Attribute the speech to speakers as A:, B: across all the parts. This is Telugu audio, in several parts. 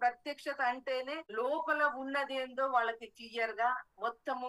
A: ప్రత్యక్షత అంటేనే లోపల ఉన్నది ఏందో వాళ్ళకి క్లియర్ గా మొత్తము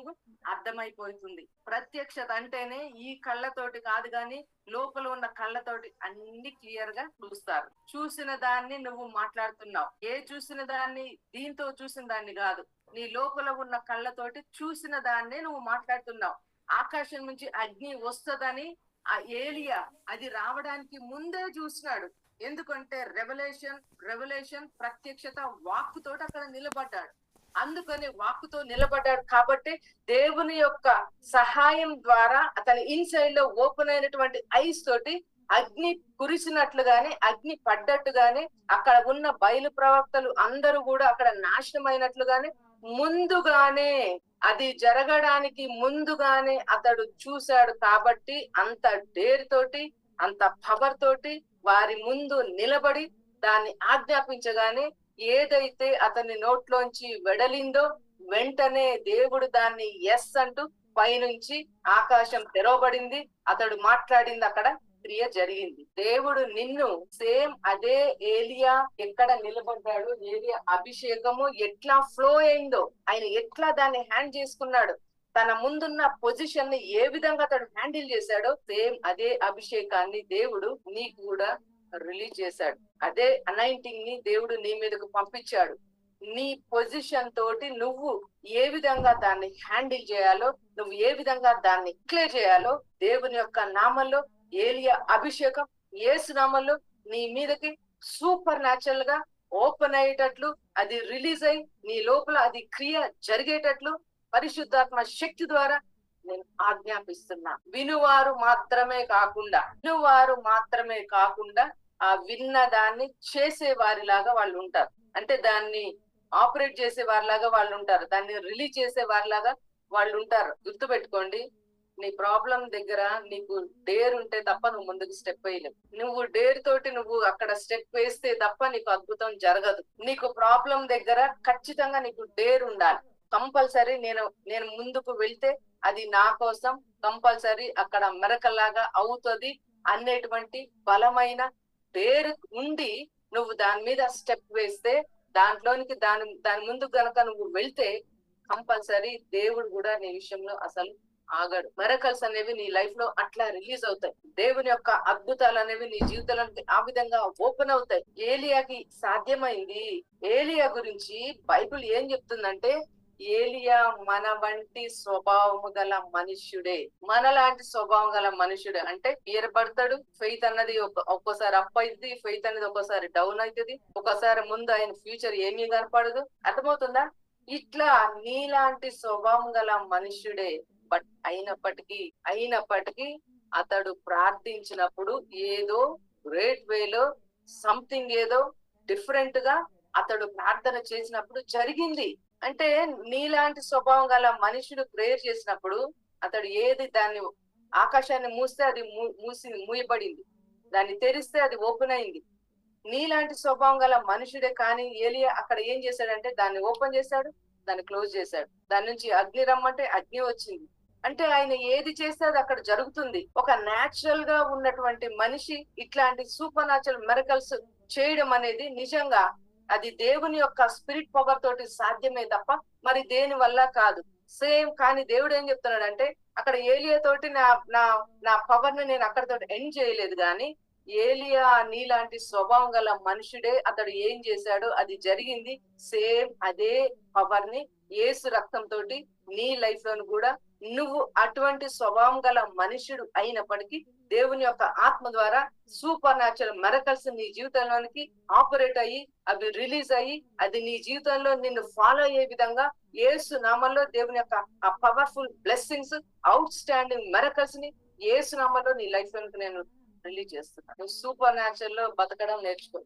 A: అర్థమైపోతుంది. ప్రత్యక్షత అంటేనే ఈ కళ్ళతోటి కాదు గాని లోపల ఉన్న కళ్ళతోటి అన్ని క్లియర్ గా చూస్తారు. చూసిన దాన్ని నువ్వు మాట్లాడుతున్నావు. చూసిన దాన్ని దీంతో చూసిన దాన్ని కాదు, నీ లోపల ఉన్న కళ్ళతోటి చూసిన దాన్నే నువ్వు మాట్లాడుతున్నావు. ఆకాశం నుంచి అగ్ని వస్తుందని ఆ ఏలియా అది రావడానికి ముందే చూసినాడు. ఎందుకంటే రెవల్యూషన్ ప్రత్యక్షత వాక్కుతోటి అక్కడ నిలబడ్డాడు. అందుకని వాక్కుతో నిలబడ్డాడు కాబట్టి దేవుని యొక్క సహాయం ద్వారా అతని ఇన్సైడ్ లో ఓపెన్ అయినటువంటి ఐస్ తోటి అగ్ని కురిసినట్లుగానే, అగ్ని పడ్డట్టుగానే, అక్కడ ఉన్న బయలు ప్రవక్తలు అందరూ కూడా అక్కడ నాశనం అయినట్లుగానే ముందుగానే, అది జరగడానికి ముందుగానే అతడు చూశాడు. కాబట్టి అంత డేర్ తోటి, అంత పవర్ తోటి వారి ముందు నిలబడి దాన్ని ఆజ్ఞాపించగానే ఏదైతే అతని నోట్లోంచి వెడలిందో వెంటనే దేవుడు దాన్ని ఎస్ అంటూ పైనుంచి ఆకాశం తెరవబడింది. అతడు మాట్లాడింది, అక్కడ క్రియ జరిగింది. దేవుడు నిన్ను సేమ్ అదే ఏలియా ఎక్కడ నిలబడ్డాడు, ఏలియా అభిషేకము ఎట్లా ఫ్లో అయిందో, ఆయన ఎట్లా దాన్ని హ్యాండ్ చేసుకున్నాడు, తన ముందున్న పొజిషన్ ని ఏ విధంగా అతడు హ్యాండిల్ చేశాడో సేమ్ అదే అభిషేకాన్ని దేవుడు నీకు కూడా రిలీజ్ చేశాడు. అదే అనాయింటింగ్ ని దేవుడు నీ మీదకు పంపించాడు. నీ పొజిషన్ తోటి నువ్వు ఏ విధంగా దాన్ని హ్యాండిల్ చేయాలో, నువ్వు ఏ విధంగా దాన్ని క్లియర్ చేయాలో దేవుని యొక్క నామంలో ఏలియా అభిషేకం యేసు నామంలో నీ మీదకి సూపర్ న్యాచురల్ గా ఓపెన్ అయ్యేటట్లు, అది రిలీజ్ అయి నీ లోపల అది క్రియ జరిగేటట్లు పరిశుద్ధాత్మ శక్తి ద్వారా నేను ఆజ్ఞాపిస్తున్నా. వినువారు మాత్రమే కాకుండా ఆ విన్న దాన్ని చేసే వారిలాగా వాళ్ళు ఉంటారు. అంటే దాన్ని ఆపరేట్ చేసే వారిలాగా వాళ్ళు ఉంటారు, దాన్ని రిలీజ్ చేసే వారిలాగా వాళ్ళు ఉంటారు. గుర్తుపెట్టుకోండి, నీ ప్రాబ్లం దగ్గర నీకు డేర్ ఉంటే తప్ప నువ్వు ముందుకు స్టెప్ వేయలేవు. నువ్వు డేర్ తోటి నువ్వు అక్కడ స్టెప్ వేస్తే తప్ప నీకు అద్భుతం జరగదు. నీకు ప్రాబ్లం దగ్గర ఖచ్చితంగా నీకు డేర్ ఉండాలి. కంపల్సరీ నేను ముందుకు వెళ్తే అది నా కోసం కంపల్సరీ అక్కడ మెరకల్లాగా అవుతుంది అనేటువంటి బలమైన డేర్ ఉండి నువ్వు దాని మీద స్టెప్ వేస్తే, దాంట్లోనికి దాని ముందు గనక నువ్వు వెళ్తే కంపల్సరీ దేవుడు కూడా నీ విషయంలో అసలు ఆగడు. మెరకల్స్ అనేవి నీ లైఫ్ లో అట్లా రిలీజ్ అవుతాయి. దేవుని యొక్క అద్భుతాలు అనేవి నీ జీవితంలోకి ఆ విధంగా ఓపెన్ అవుతాయి. ఏలియాకి సాధ్యమైంది. ఏలియా గురించి బైబిల్ ఏం చెప్తుందంటే, ఏలియా మన వంటి స్వభావము గల మనుష్యుడే, మనలాంటి స్వభావం గల మనుష్యుడే. అంటే ఏర్పడతాడు. ఫెయిత్ అన్నది ఒక్కోసారి అప్ అవుతుంది, ఫెయిత్ అనేది ఒక్కోసారి డౌన్ అవుతుంది, ఒక్కోసారి ముందు ఆయన ఫ్యూచర్ ఏమీ కనపడదు. అర్థమవుతుందా? ఇట్లా నీలాంటి స్వభావం గల మనుష్యుడే. బట్ అయినప్పటికీ అతడు ప్రార్థించినప్పుడు ఏదో గ్రేట్ వేలో సంథింగ్ ఏదో డిఫరెంట్ గా అతడు ప్రార్థన చేసినప్పుడు జరిగింది. అంటే నీలాంటి స్వభావం గల మనుషుడు ప్రేయర్ చేసినప్పుడు అతడు దాన్ని ఆకాశాన్ని మూస్తే అది మూయబడింది, దాన్ని తెరిస్తే అది ఓపెన్ అయింది. నీలాంటి స్వభావం గల మనుషుడే. కానీ ఏలియా అక్కడ ఏం చేశాడంటే దాన్ని ఓపెన్ చేశాడు, దాన్ని క్లోజ్ చేశాడు. దాని నుంచి అగ్ని రమ్మంటే అగ్ని వచ్చింది. అంటే ఆయన ఏది చేస్తే అది అక్కడ జరుగుతుంది. ఒక న్యాచురల్ గా ఉన్నటువంటి మనిషి ఇట్లాంటి సూపర్ న్యాచురల్ మెరకల్స్ చేయడం అనేది నిజంగా అది దేవుని యొక్క స్పిరిట్ పవర్ తోటి సాధ్యమే తప్ప మరి దేని వల్ల కాదు. సేమ్ కానీ దేవుడు ఏం చెప్తున్నాడంటే, అక్కడ ఏలియా తోటి నా పవర్ ని నేను అక్కడతో ఎండ్ చేయలేదు. కానీ ఏలియా నీలాంటి స్వభావం గల మనుషుడే. అతడు ఏం చేశాడో అది జరిగింది. సేమ్ అదే పవర్ ని యేసు రక్తం తోటి నీ లైఫ్ లోను కూడా నువ్వు అటువంటి స్వభావం గల మనుషుడు అయినప్పటికీ దేవుని యొక్క ఆత్మ ద్వారా సూపర్ న్యాచురల్ మెరకల్స్ నీ జీవితంలోనికి ఆపరేట్ అయ్యి అవి రిలీజ్ అయ్యి అది నీ జీవితంలో నిన్ను ఫాలో అయ్యే విధంగా యేసు నామంలో దేవుని యొక్క ఆ powerful blessings, out standing miracles ని యేసు నామంలో నీ లైఫ్ లోనికి నేను రిలీజ్ చేస్తున్నాను. నువ్వు సూపర్ న్యాచురల్ లో బతకడం నేర్చుకో.